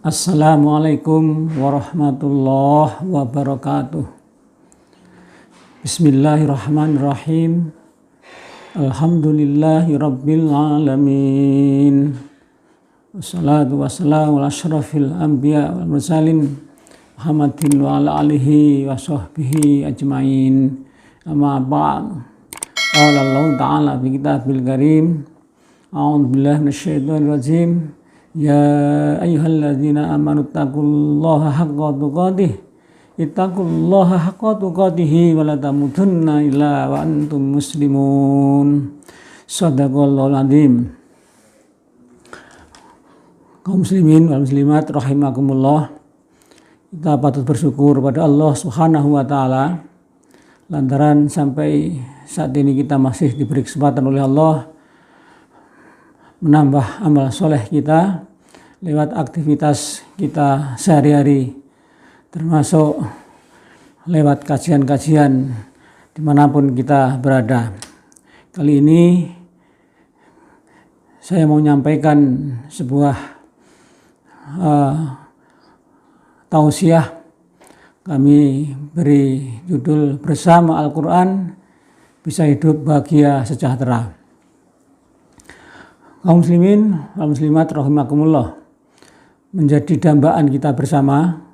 Assalamualaikum warahmatullahi wabarakatuh. Bismillahirrahmanirrahim. Alhamdulillahi rabbil alamin. Wassalatu wassalamu ala asyrafil anbiya wal mursalin Muhammadin wa ala alihi wa sahbihi ajmain. Amma ba'd. Qala Allah ta'ala fi kitabil karim. A'udzu billahi minasyaitonir rajim. Ya ayyuhalladzina amanu taqullaha haqqa tuqatih. Ittaqullaha haqqa tuqatih wa la tamutunna illa wa antum muslimun. Shadaqallahul azim. Kaum muslimin wal muslimat rahimakumullah. Kita patut bersyukur pada Allah Subhanahu wa taala lantaran sampai saat ini kita masih diberi kesempatan oleh Allah menambah amal soleh kita lewat aktivitas kita sehari-hari, termasuk lewat kajian-kajian dimanapun kita berada. Kali ini saya mau menyampaikan sebuah tausiah. Kami beri judul Bersama Al-Quran Bisa Hidup Bahagia Sejahtera. Kaum muslimin wal muslimat rahimakumullah, menjadi dambaan kita bersama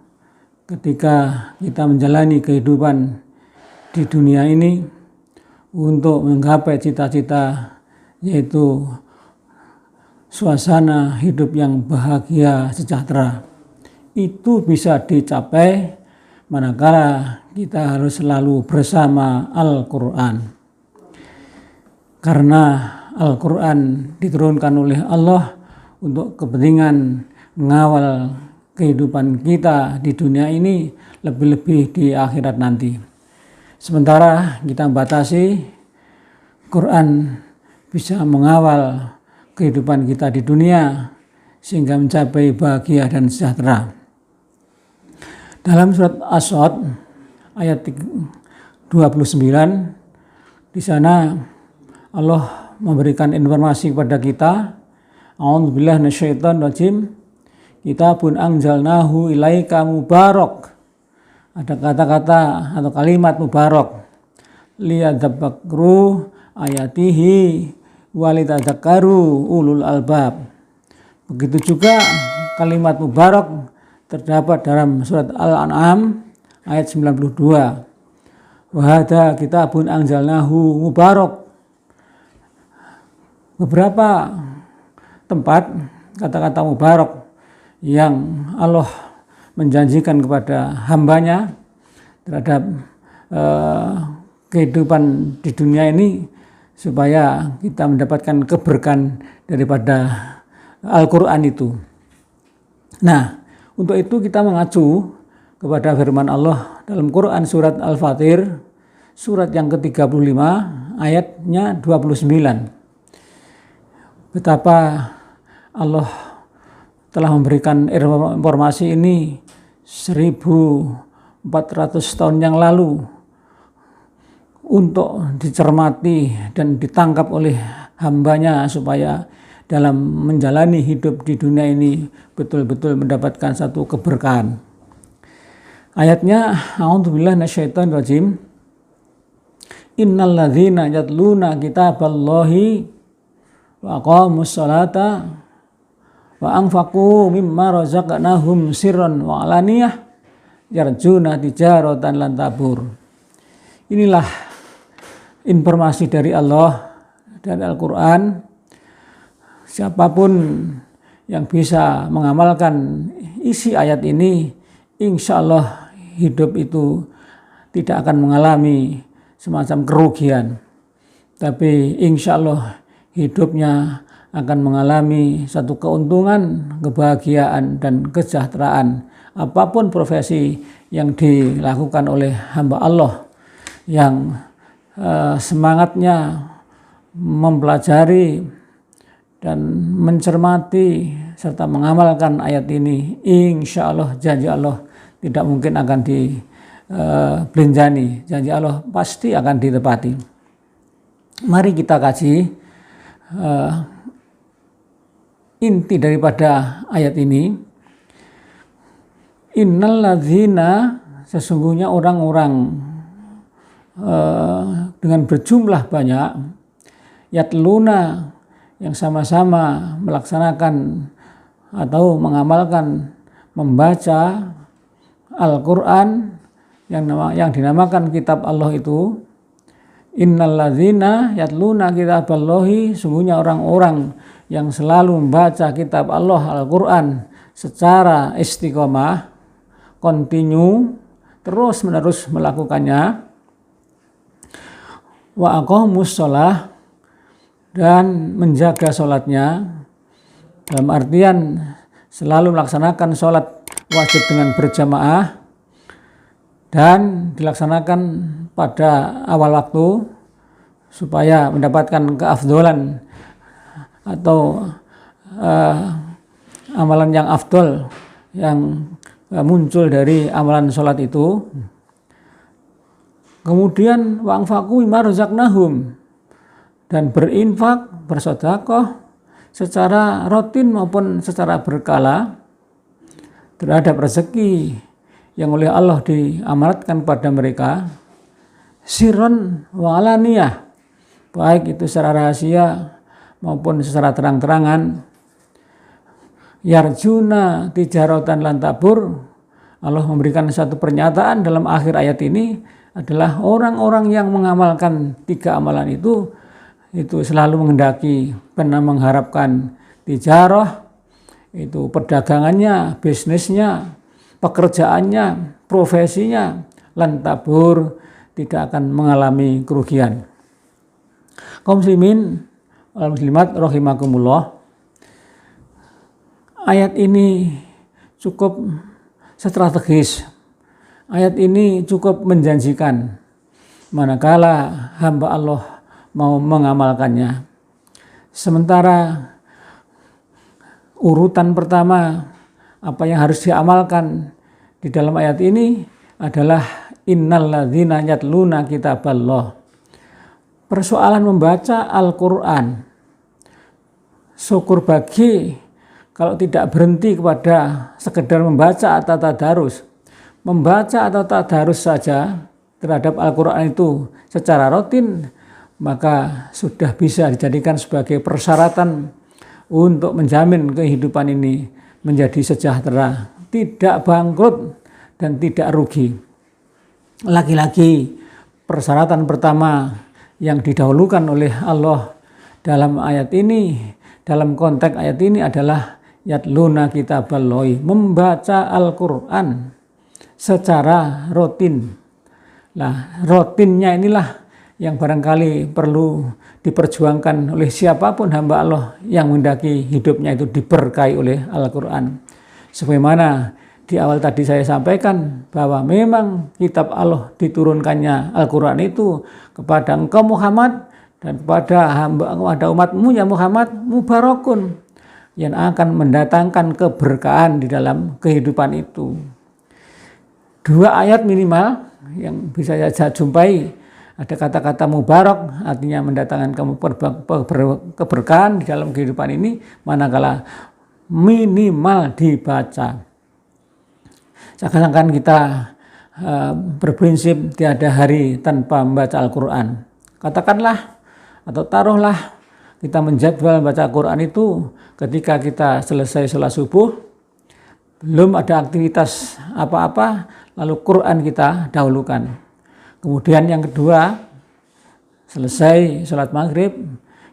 ketika kita menjalani kehidupan di dunia ini untuk menggapai cita-cita, yaitu suasana hidup yang bahagia sejahtera. Itu bisa dicapai manakala kita harus selalu bersama Al-Quran. Karena Al-Quran diturunkan oleh Allah untuk kepentingan mengawal kehidupan kita di dunia ini, lebih-lebih di akhirat nanti. Sementara kita batasi, Quran bisa mengawal kehidupan kita di dunia sehingga mencapai bahagia dan sejahtera. Dalam surat As-Sadd ayat 29, di sana Allah memberikan informasi kepada kita. A'udzubillahi minasyaitonir rajim. Kitabun anzalnahu ilaika mubarak. Ada kata-kata atau kalimat mubarak. Liyadzakkuru ayatihi walitadzakkaru ulul albab. Begitu juga kalimat mubarak terdapat dalam surat Al-An'am ayat 92. Wa hadza kitabun anzalnahu mubarak. Beberapa tempat kata-kata mubarak yang Allah menjanjikan kepada hambanya terhadap kehidupan di dunia ini supaya kita mendapatkan keberkahan daripada Al-Quran itu. Nah, untuk itu kita mengacu kepada firman Allah dalam Quran surat Al-Fatir, surat yang ke-35 ayatnya 29. Betapa Allah telah memberikan informasi ini 1400 tahun yang lalu untuk dicermati dan ditangkap oleh hambanya supaya dalam menjalani hidup di dunia ini betul-betul mendapatkan satu keberkahan. Ayatnya, a'udzubillahi minasyaitonir rajim. Innal ladzina yatluna kitaballahi wa aqamus salata wa anfaqu mimma razaqnahum sirran wa alaniyah yarjuna tijaratan lan tabur. Inilah informasi dari Allah dari Al-Quran. Siapapun yang bisa mengamalkan isi ayat ini, insya Allah hidup itu tidak akan mengalami semacam kerugian, tapi insya Allah hidupnya akan mengalami satu keuntungan, kebahagiaan, dan kesejahteraan. Apapun profesi yang dilakukan oleh hamba Allah yang semangatnya mempelajari dan mencermati serta mengamalkan ayat ini, insya Allah janji Allah tidak mungkin akan dibelanjani. Janji Allah pasti akan ditepati. Mari kita kaji inti daripada ayat ini. Innalladzina, sesungguhnya orang-orang dengan berjumlah banyak, yatluna, yang sama-sama melaksanakan atau mengamalkan, membaca Al-Quran yang dinamakan kitab Allah itu. Innalladzina yatluna kitaballahi, sungguhnya orang-orang yang selalu membaca kitab Allah Al-Quran secara istiqomah, kontinu, terus menerus melakukannya. Wa aqamus shalah, dan menjaga sholatnya, dalam artian selalu melaksanakan sholat wajib dengan berjamaah dan dilaksanakan pada awal waktu supaya mendapatkan keafdolan atau amalan yang afdol yang muncul dari amalan sholat itu. Kemudian wa'anfaqu mimma razaqnahum, dan berinfak, bersedekah secara rutin maupun secara berkala terhadap rezeki yang oleh Allah diamanatkan pada mereka, sirron wa alaniyah, baik itu secara rahasia maupun secara terang-terangan. Yarjuna tijaratan lan tabur, Allah memberikan satu pernyataan dalam akhir ayat ini adalah orang-orang yang mengamalkan 3 amalan itu selalu menghendaki, pernah mengharapkan tijarah, itu perdagangannya, bisnisnya, pekerjaannya, profesinya, lan tabur, tidak akan mengalami kerugian. Kaum muslimin wal muslimat rahimakumullah, ayat ini cukup strategis, ayat ini cukup menjanjikan manakala hamba Allah mau mengamalkannya. Sementara urutan pertama apa yang harus diamalkan di dalam ayat ini adalah innalladzina yatluna kitaballah. Persoalan membaca Al-Quran, syukur bagi kalau tidak berhenti kepada sekedar membaca atau tadarus. Membaca atau tadarus saja terhadap Al-Quran itu secara rutin, maka sudah bisa dijadikan sebagai persyaratan untuk menjamin kehidupan ini menjadi sejahtera, tidak bangkrut dan tidak rugi. Lagi-lagi persyaratan pertama yang didahulukan oleh Allah dalam ayat ini, dalam konteks ayat ini adalah yatluna kitaballahi, membaca Al-Quran secara rutin. Nah, rutinnya inilah yang barangkali perlu diperjuangkan oleh siapapun hamba Allah yang mendaki hidupnya itu diberkahi oleh Al-Quran. Sebagaimana di awal tadi saya sampaikan bahwa memang kitab Allah diturunkannya Al-Quran itu kepada engkau Muhammad dan kepada umatmu ya Muhammad, mubarakun, yang akan mendatangkan keberkahan di dalam kehidupan itu. 2 ayat minimal yang bisa saya jumpai, ada kata-kata mubarak, artinya mendatangkan keberkahan di dalam kehidupan ini, manakala minimal dibaca. Seakan-akan kita berprinsip tiada hari tanpa membaca Al-Quran. Katakanlah atau taruhlah kita menjadwal membaca Al-Quran itu ketika kita selesai sholat subuh, belum ada aktivitas apa-apa, lalu Quran kita dahulukan. Kemudian yang kedua, selesai sholat maghrib,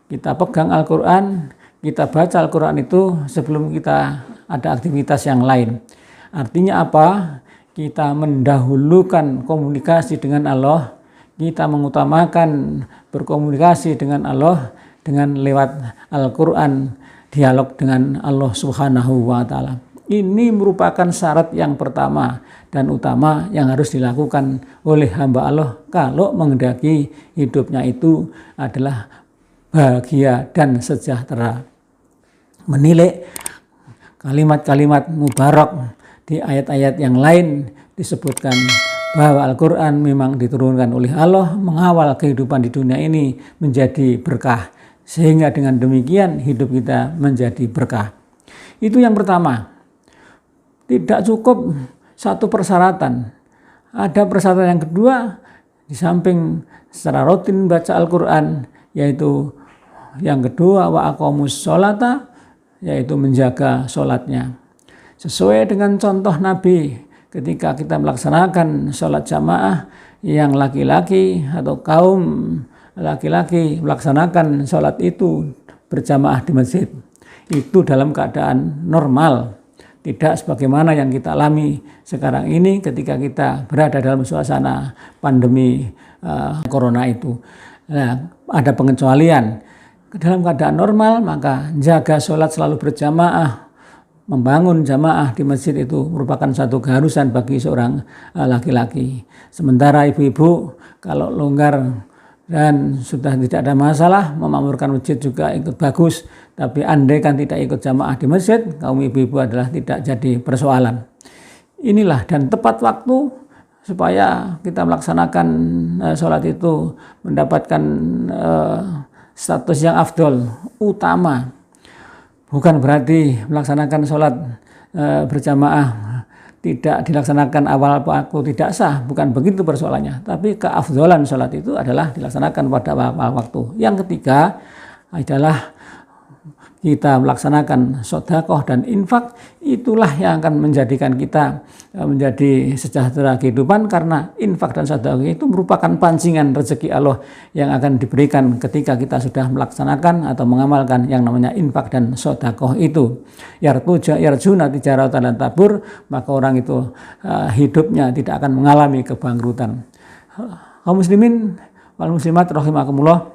kita pegang Al-Quran, kita baca Al-Quran itu sebelum kita ada aktivitas yang lain. Artinya apa? Kita mendahulukan komunikasi dengan Allah, kita mengutamakan berkomunikasi dengan Allah dengan lewat Al-Quran, dialog dengan Allah Subhanahu wa Ta'ala. Ini merupakan syarat yang pertama dan utama yang harus dilakukan oleh hamba Allah kalau menghendaki hidupnya itu adalah bahagia dan sejahtera. Menilik kalimat-kalimat mubarak di ayat-ayat yang lain disebutkan bahwa Al-Quran memang diturunkan oleh Allah mengawal kehidupan di dunia ini menjadi berkah, sehingga dengan demikian hidup kita menjadi berkah. Itu yang pertama. Tidak cukup satu persyaratan. Ada persyaratan yang kedua, di samping secara rutin baca Al-Quran, yaitu yang kedua wa aqamus sholata, yaitu menjaga sholatnya. Sesuai dengan contoh Nabi ketika kita melaksanakan sholat jamaah, yang laki-laki atau kaum laki-laki melaksanakan sholat itu berjamaah di masjid, itu dalam keadaan normal, tidak sebagaimana yang kita alami sekarang ini ketika kita berada dalam suasana pandemi corona itu. Nah, ada pengecualian. Dalam keadaan normal maka jaga sholat selalu berjamaah, membangun jamaah di masjid itu merupakan satu keharusan bagi seorang laki-laki. Sementara ibu-ibu kalau longgar dan sudah tidak ada masalah, memakmurkan masjid juga ikut bagus. Tapi andai kan tidak ikut jamaah di masjid, kaum ibu-ibu adalah tidak jadi persoalan. Inilah dan tepat waktu supaya kita melaksanakan sholat itu mendapatkan status yang afdol, utama. Bukan berarti melaksanakan sholat berjamaah tidak dilaksanakan awal waktu tidak sah, bukan begitu persoalannya. Tapi keafdolan sholat itu adalah dilaksanakan pada awal waktu. Yang ketiga adalah kita melaksanakan sedekah dan infak, itulah yang akan menjadikan kita menjadi sejahtera kehidupan, karena infak dan sedekah itu merupakan pancingan rezeki Allah yang akan diberikan ketika kita sudah melaksanakan atau mengamalkan yang namanya infak dan sedekah itu. Yarjuna tijaratan dan tabur, maka orang itu hidupnya tidak akan mengalami kebangkrutan. Kaum muslimin wal muslimat rahimakumullah,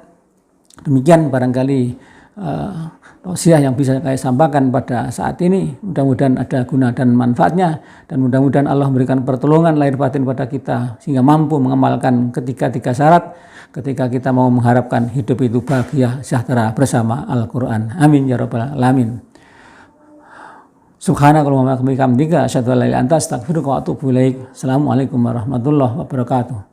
demikian barangkali tausiah yang bisa saya sampaikan pada saat ini. Mudah-mudahan ada guna dan manfaatnya, dan mudah-mudahan Allah memberikan pertolongan lahir batin pada kita sehingga mampu mengamalkan ketiga syarat ketika kita mau mengharapkan hidup itu bahagia sejahtera bersama Al-Quran. Amin ya rabbal alamin. Subhanakallahumma wa bihamdika asyhadu an la ilaha illa anta astaghfiruka wa atubu ilaik. Assalamualaikum warahmatullahi wabarakatuh.